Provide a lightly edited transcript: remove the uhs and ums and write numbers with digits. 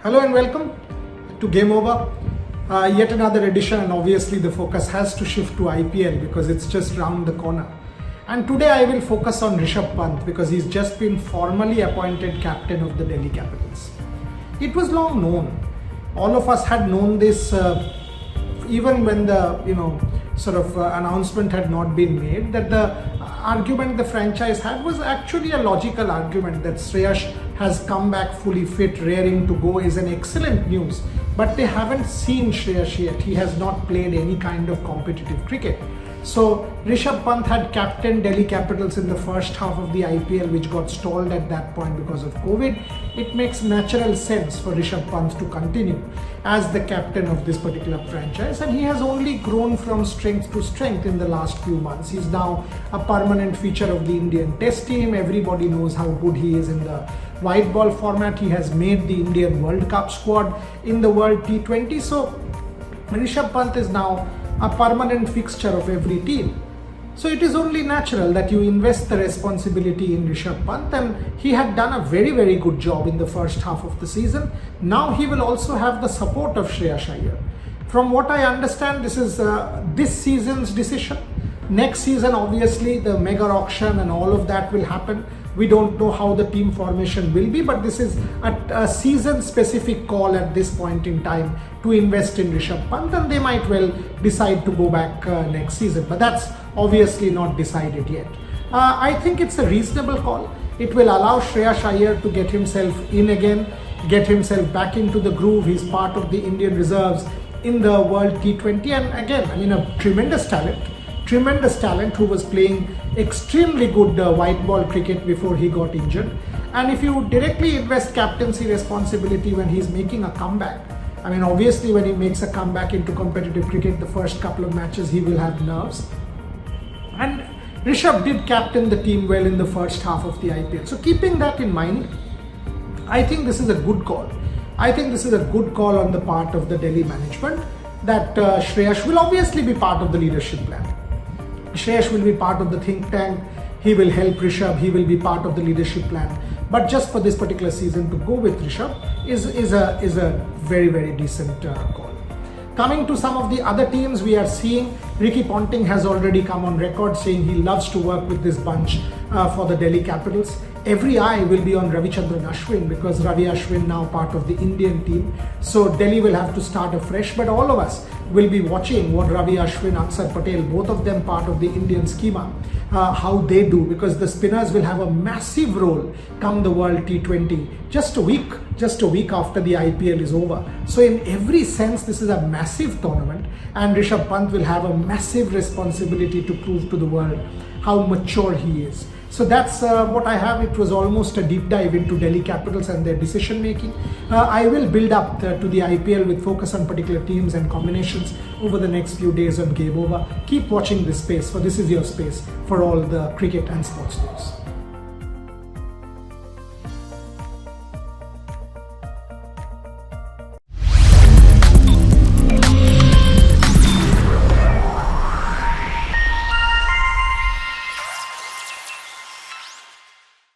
Hello and welcome to Game Over. Yet another edition, and obviously the focus has to shift to IPL because it's just round the corner. And today I will focus on Rishabh Pant because he's just been formally appointed captain of the Delhi Capitals. It was long known. All of us had known this even when the announcement had not been made, that the argument the franchise had was actually a logical argument that Shreyas has come back fully fit, raring to go is an excellent news, but they haven't seen Shreyas yet. He has not played any kind of competitive cricket. So Rishabh Pant had captained Delhi Capitals in the first half of the IPL, which got stalled at that point because of COVID. It makes natural sense for Rishabh Pant to continue as the captain of this particular franchise, and he has only grown from strength to strength in the last few months. He's now a permanent feature of the Indian Test team. Everybody knows how good he is in the white ball format. He has made the Indian World Cup squad in the World T20. So Rishabh Pant is now a permanent fixture of every team. So it is only natural that you invest the responsibility in Rishabh Pant, and he had done a very, very good job in the first half of the season. Now he will also have the support of Shreyas Iyer. From what I understand, this is this season's decision. Next season, obviously, the mega auction and all of that will happen. We don't know how the team formation will be, but this is a season-specific call at this point in time to invest in Rishabh Pant, and they might well decide to go back next season. But that's obviously not decided yet. I think it's a reasonable call. It will allow Shreyas Iyer to get himself in again, get himself back into the groove. He's part of the Indian reserves in the World T20, and again, a tremendous talent who was playing extremely good white ball cricket before he got injured. And if you directly invest captaincy responsibility when he's making a comeback, obviously when he makes a comeback into competitive cricket, the first couple of matches he will have nerves. And Rishabh did captain the team well in the first half of the IPL. So keeping that in mind, I think this is a good call. I think this is a good call on the part of the Delhi management that Shreyas will obviously be part of the leadership plan. Shreyas will be part of the think tank. He will help Rishabh. He will be part of the leadership plan. But just for this particular season, to go with Rishabh is a very, very decent call. Coming to some of the other teams, we are seeing Ricky Ponting has already come on record saying he loves to work with this bunch for the Delhi Capitals. Every eye will be on Ravichandran Ashwin because Ravi Ashwin now part of the Indian team. So Delhi will have to start afresh, but all of us will be watching what Ravi Ashwin, Akshar Patel, both of them part of the Indian schema, how they do, because the spinners will have a massive role come the World T20 just a week after the IPL is over. So in every sense, this is a massive tournament, and Rishabh Pant will have a massive responsibility to prove to the world how mature he is. So that's what I have. It was almost a deep dive into Delhi Capitals and their decision making. I will build up to the IPL with focus on particular teams and combinations over the next few days on Game Over. Keep watching this space, for this is your space for all the cricket and sports news.